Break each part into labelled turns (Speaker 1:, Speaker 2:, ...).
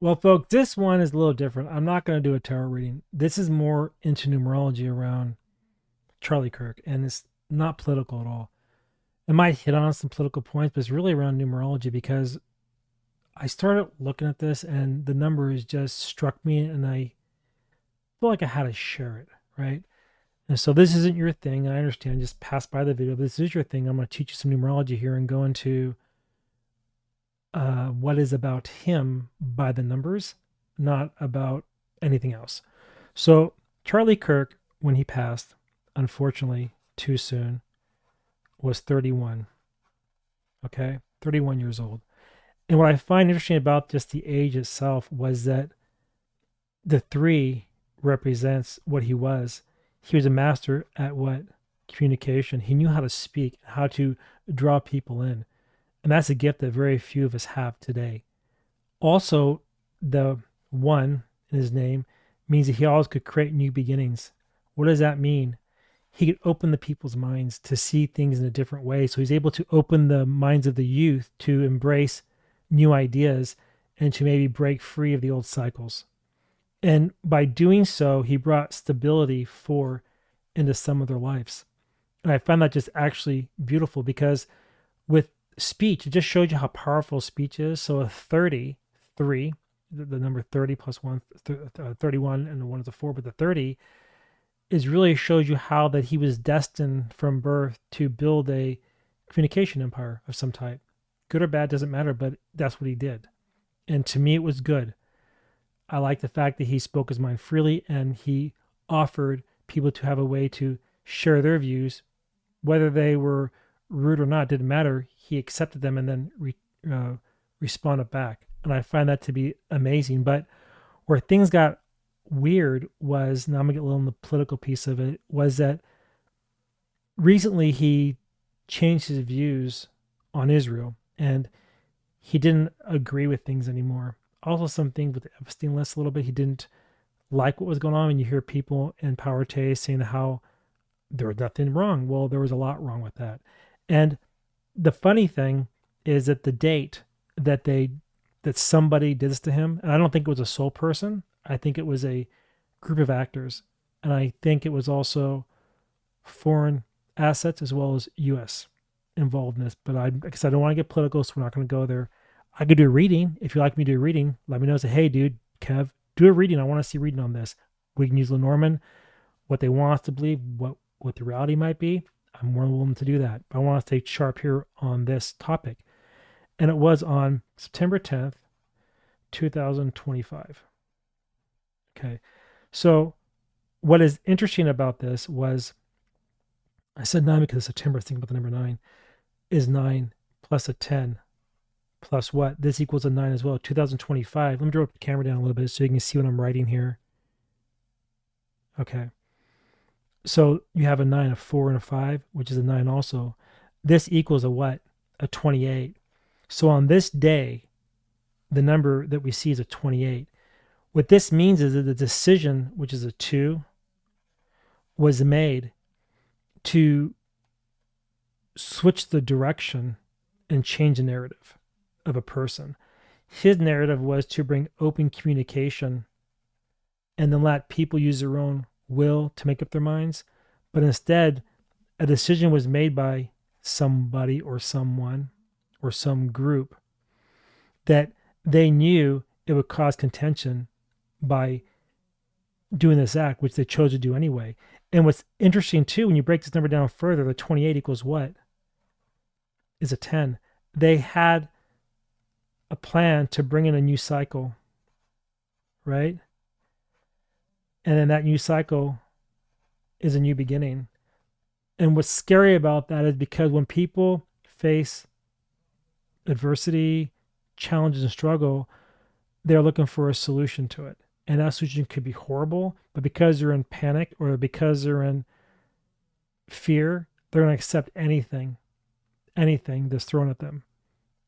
Speaker 1: Well, folks, this one is a little different. I'm not going to do a tarot reading. This is more into numerology around Charlie Kirk, and it's not political at all. It might hit on some political points, but it's really around numerology because I started looking at this and the numbers just struck me, and I feel like I had to share it, right? And so this isn't your thing. I understand. Just pass by the video. But this is your thing. I'm going to teach you some numerology here and go into what is about him by the numbers, not about anything else. So Charlie Kirk, when he passed, unfortunately, too soon, was 31. Okay, 31 years old. And what I find interesting about just the age itself was that the three represents what he was. He was a master at what? Communication. He knew how to speak, how to draw people in. And that's a gift that very few of us have today. Also, the one in his name means that he always could create new beginnings. What does that mean? He could open the people's minds to see things in a different way. So he's able to open the minds of the youth to embrace new ideas and to maybe break free of the old cycles. And by doing so, he brought stability for into some of their lives. And I find that just actually beautiful because with speech, it just shows you how powerful speech is. So a 33, the number 30 plus 1, 31, and the 1 is a 4, but the 30 is really shows you how that he was destined from birth to build a communication empire of some type. Good or bad doesn't matter, but that's what he did. And to me, it was good. I like the fact that he spoke his mind freely and he offered people to have a way to share their views, whether they were rude or not, didn't matter. He accepted them and then responded back. And I find that to be amazing. But where things got weird was, now I'm going to get a little in the political piece of it, was that recently he changed his views on Israel and he didn't agree with things anymore. Also, some things with the Epstein list a little bit. He didn't like what was going on, and you hear people in power today saying how there was nothing wrong. Well, there was a lot wrong with that. And the funny thing is that the date that somebody did this to him, and I don't think it was a sole person. I think it was a group of actors, and I think it was also foreign assets as well as U.S. involved in this. But because I don't want to get political, so we're not going to go there. I could do a reading. If you like me to do a reading, let me know. Say, hey, dude, Kev, do a reading. I want to see reading on this. We can use Lenormand, what they want us to believe, what the reality might be. I'm more than willing to do that. But I want to stay sharp here on this topic. And it was on September 10th, 2025. Okay. So what is interesting about this was, I said 9 because September, I was thinking about the number 9, is 9 plus a 10 plus what? This equals a 9 as well. 2025. Let me draw the camera down a little bit so you can see what I'm writing here. Okay. So you have a 9, a 4, and a 5, which is a 9 also. This equals a what? A 28. So on this day, the number that we see is a 28. What this means is that the decision, which is a 2, was made to switch the direction and change the narrative of a person. His narrative was to bring open communication and then let people use their own will to make up their minds. But instead, a decision was made by somebody or someone or some group that they knew it would cause contention by doing this act, which they chose to do anyway. And what's interesting too, when you break this number down further, the 28 equals what? Is a 10. They had a plan to bring in a new cycle, right? And then that new cycle is a new beginning. And what's scary about that is because when people face adversity, challenges, and struggle, they're looking for a solution to it. And that solution could be horrible, but because they're in panic or because they're in fear, they're going to accept anything that's thrown at them.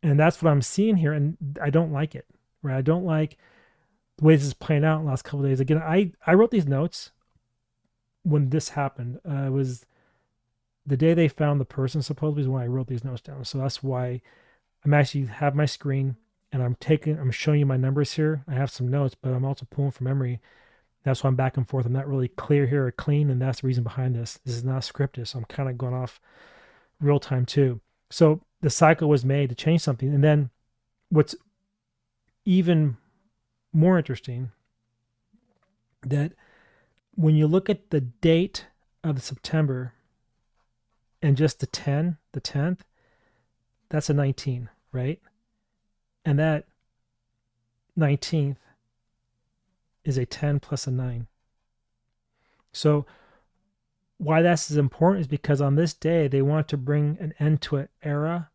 Speaker 1: And that's what I'm seeing here. And I don't like it, right? I don't like the way this is playing out in the last couple of days. Again, I wrote these notes when this happened. It was the day they found the person, supposedly, is when I wrote these notes down. So that's why I'm actually have my screen And I'm showing you my numbers here. I have some notes, but I'm also pulling from memory. That's why I'm back and forth. I'm not really clear here or clean, and that's the reason behind this. This is not scripted, so I'm kind of going off real time too. So the cycle was made to change something. And then what's even more interesting, that when you look at the date of the September and just the 10th, that's a 19, right? And that 19th is a 10 plus a 9. So why that's as important is because on this day they want to bring an end to an era,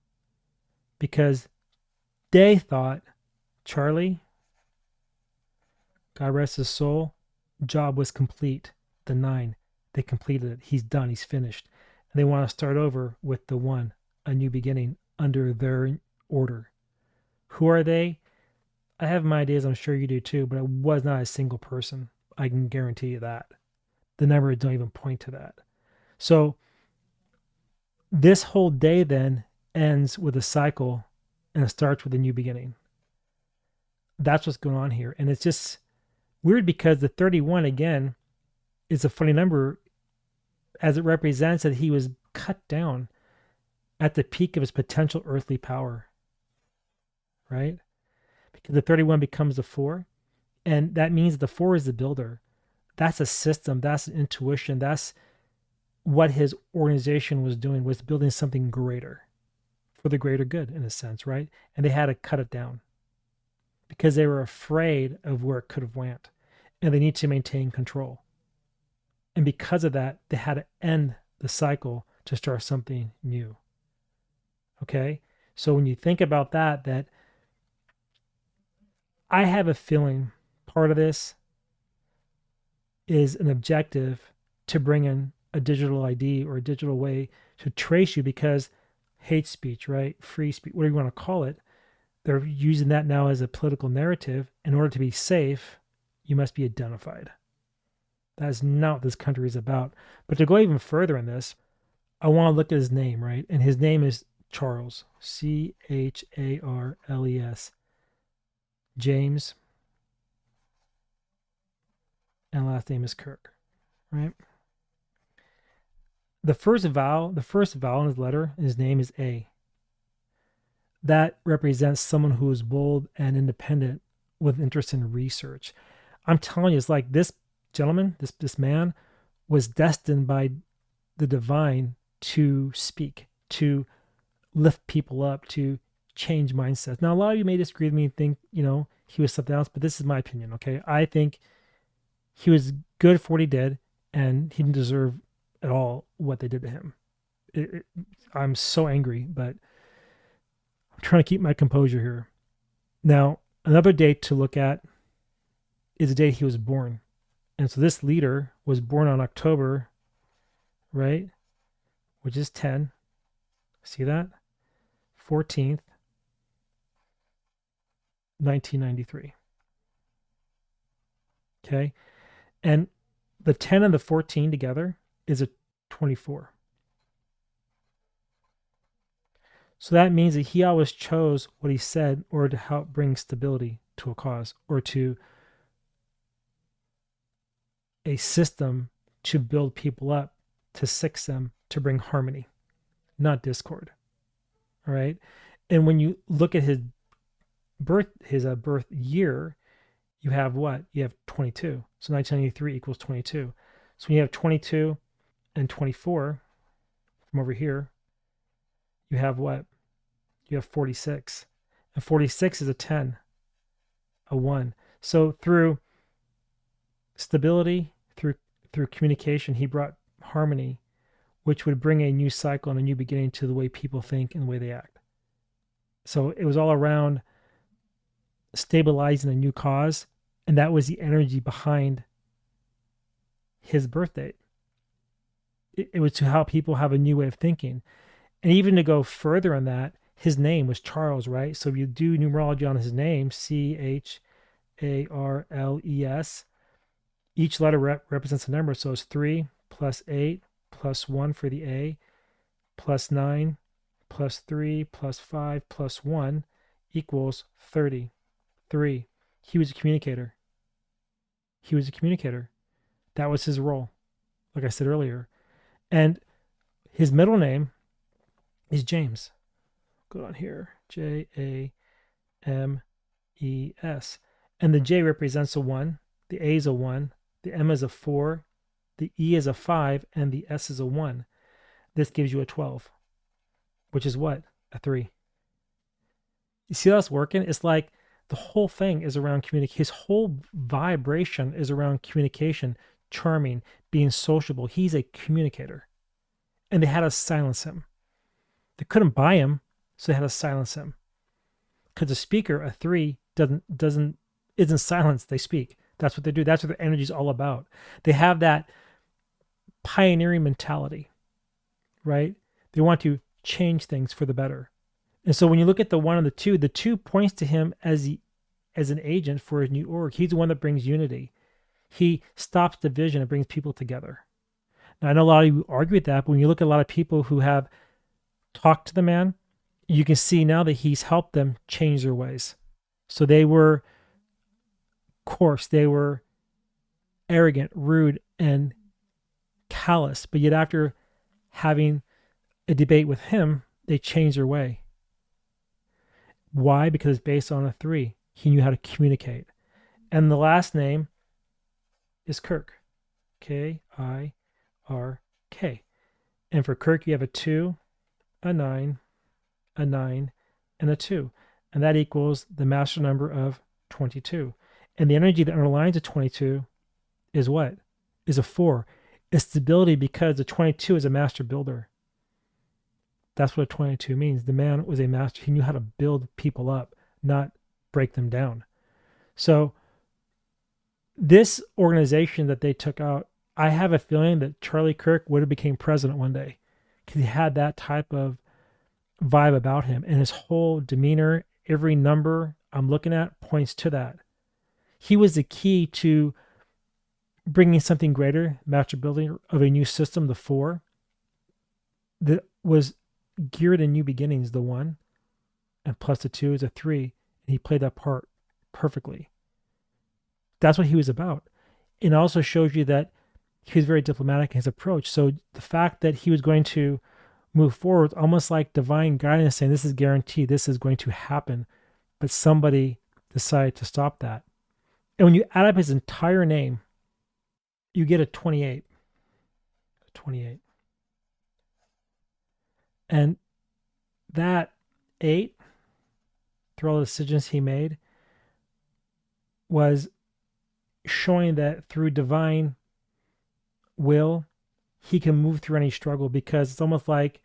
Speaker 1: because they thought Charlie, God rest his soul, job was complete. The 9, they completed it. He's done. He's finished. And they want to start over with the 1, a new beginning under their order. Who are they? I have my ideas. I'm sure you do too, but it was not a single person. I can guarantee you that. The numbers don't even point to that. So this whole day then ends with a cycle and it starts with a new beginning. That's what's going on here. And it's just weird because the 31, again, is a funny number, as it represents that he was cut down at the peak of his potential earthly power, right? Because the 31 becomes the 4, and that means the 4 is the builder. That's a system. That's an intuition. That's what his organization was doing, was building something greater for the greater good, in a sense, right? And they had to cut it down because they were afraid of where it could have went, and they need to maintain control. And because of that, they had to end the cycle to start something new. Okay? So when you think about that, that I have a feeling part of this is an objective to bring in a digital ID or a digital way to trace you, because hate speech, right? Free speech, whatever you want to call it, they're using that now as a political narrative. In order to be safe, you must be identified. That is not what this country is about. But to go even further in this, I want to look at his name, right? And his name is Charles, Charles, James, and last name is Kirk, right? The first vowel in his letter, his name is A. That represents someone who is bold and independent with interest in research. I'm telling you, it's like this gentleman, this man, was destined by the divine to speak, to lift people up, to change mindsets. Now, a lot of you may disagree with me and think, he was something else, but this is my opinion, okay? I think he was good for what he did, and he didn't deserve at all what they did to him. I'm so angry, but I'm trying to keep my composure here. Now, another date to look at is the date he was born. And so this leader was born on October, right? Which is 10. See that? 14th, 1993. Okay. And the 10 and the 14 together is a 24. So that means that he always chose what he said in order to help bring stability to a cause, or to a system to build people up, to fix them, to bring harmony, not discord. All right. And when you look at his birth year, you have what? You have 22. So 1993 equals 22. So when you have 22 and 24 from over here, you have what? You have 46. And 46 is a 10, a 1. So through stability, through communication, he brought harmony, which would bring a new cycle and a new beginning to the way people think and the way they act. So it was all around stabilizing a new cause, and that was the energy behind his birth date. It was to help people have a new way of thinking. And even to go further on that, his name was Charles, right? So if you do numerology on his name, Charles, each letter represents a number. So it's 3 plus 8 plus 1 for the A, plus 9 plus 3 plus 5 plus 1 equals 30. 3. He was a communicator. He was a communicator. That was his role, like I said earlier. And his middle name is James. Go on here. James. And the J represents a 1, the A is a 1, the M is a 4, the E is a 5, and the S is a 1. This gives you a 12, which is what? A 3. You see how that's working? It's like the whole thing is around communication. His whole vibration is around communication, charming, being sociable. He's a communicator. And they had to silence him. They couldn't buy him, so they had to silence him. Because a speaker, a 3, isn't silenced, they speak. That's what they do. That's what their energy is all about. They have that pioneering mentality, right? They want to change things for the better. And so when you look at the 1 and the 2 points to him as an agent for his new org. He's the one that brings unity. He stops division and brings people together. Now, I know a lot of you argue with that, but when you look at a lot of people who have talked to the man, you can see now that he's helped them change their ways. So they were coarse, they were arrogant, rude, and callous. But yet after having a debate with him, they changed their way. Why? Because it's based on a 3. He knew how to communicate. And the last name is Kirk. Kirk. And for Kirk, you have a 2, a 9, a 9, and a 2. And that equals the master number of 22. And the energy that underlines a 22 is what? Is a 4. It's stability because the 22 is a master builder. That's what a 22 means. The man was a master. He knew how to build people up, not break them down. So this organization that they took out, I have a feeling that Charlie Kirk would have became president one day because he had that type of vibe about him, and his whole demeanor, every number I'm looking at points to that. He was the key to bringing something greater, master building of a new system, the 4, that was geared in new beginnings, the 1, and plus the 2 is a 3, and he played that part perfectly. That's what he was about. It also shows you that he was very diplomatic in his approach. So the fact that he was going to move forward, almost like divine guidance saying, this is guaranteed, this is going to happen, but somebody decided to stop that. And when you add up his entire name, you get a 28. 28. And that 8, through all the decisions he made, was showing that through divine will, he can move through any struggle, because it's almost like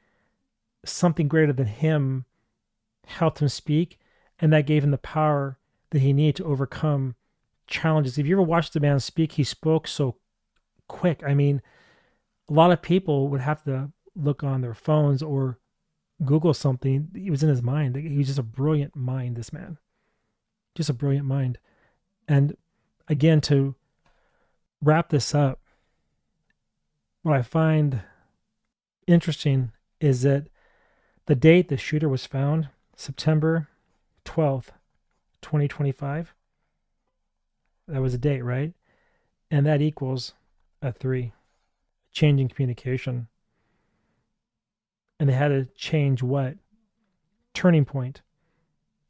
Speaker 1: something greater than him helped him speak, and that gave him the power that he needed to overcome challenges. If you ever watched the man speak, he spoke so quick. I mean, a lot of people would have to look on their phones or Google something. He was in his mind. He was just a brilliant mind, this man. Just a brilliant mind. And again, to wrap this up, what I find interesting is that the date the shooter was found, September 12th, 2025. That was a date, right? And that equals a 3. Change in communication. And they had to change what? Turning point.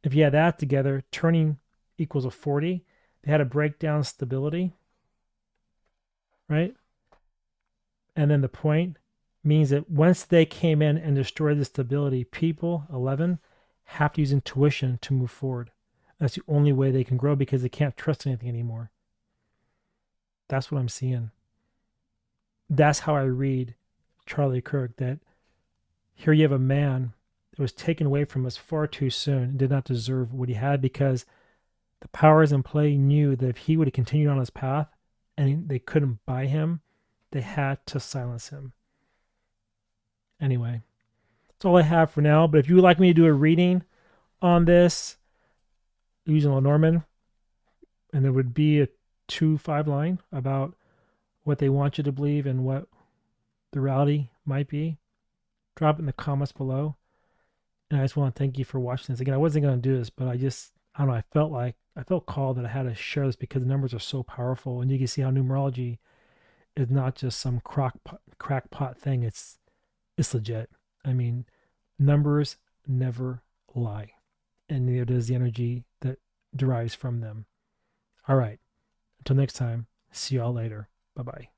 Speaker 1: If you add that together, turning equals a 40. They had to break down stability, right? And then the point means that once they came in and destroyed the stability, people, 11, have to use intuition to move forward. That's the only way they can grow, because they can't trust anything anymore. That's what I'm seeing. That's how I read Charlie Kirk, that here you have a man that was taken away from us far too soon and did not deserve what he had, because the powers in play knew that if he would have continued on his path and they couldn't buy him, they had to silence him. Anyway, that's all I have for now. But if you would like me to do a reading on this using Lenormand, and there would be a 2-5 line about what they want you to believe and what the reality might be, drop it in the comments below. And I just want to thank you for watching this. Again, I wasn't going to do this, but I don't know, I felt called that I had to share this because the numbers are so powerful. And you can see how numerology is not just some crackpot thing. It's legit. I mean, numbers never lie, and neither does the energy that derives from them. All right. Until next time, see y'all later. Bye bye.